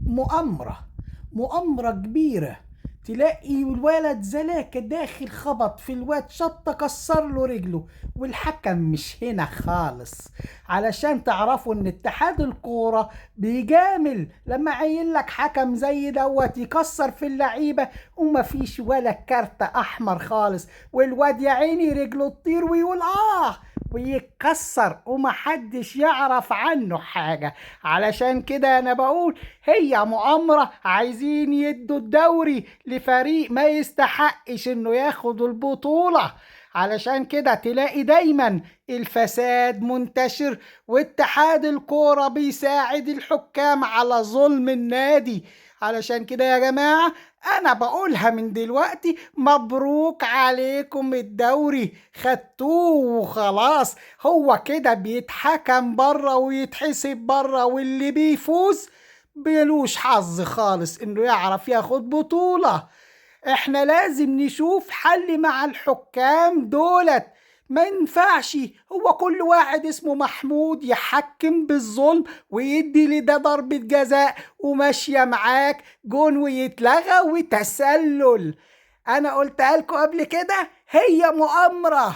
مؤامرة كبيرة. تلاقي الولد زلاكة داخل خبط في الواد شطة كسر له رجله، والحكم مش هنا خالص. علشان تعرفوا ان اتحاد الكورة بيجامل لما عين لك حكم زي دوت يكسر في اللعيبة، ومفيش ولا كارت احمر خالص، والواد يا عيني رجله تطير ويقول ويتكسر ومحدش يعرف عنه حاجة. علشان كده انا بقول هي مؤامرة، عايزين يدوا الدوري لفريق ما يستحقش انه ياخد البطولة. علشان كده تلاقي دايما الفساد منتشر، واتحاد الكورة بيساعد الحكام على ظلم النادي. علشان كده يا جماعة انا بقولها من دلوقتي، مبروك عليكم الدوري، خدتوه وخلاص. هو كده بيتحكم بره ويتحسب بره، واللي بيفوز بيلوش حظ خالص انه يعرف ياخد بطولة. احنا لازم نشوف حل مع الحكام دولت. ما ينفعش هو كل واحد اسمه محمود يحكم بالظلم ويدي لده ضربة جزاء وماشية معاك جون ويتلغى وتسلل. انا قلتها لكم قبل كده، هي مؤامرة.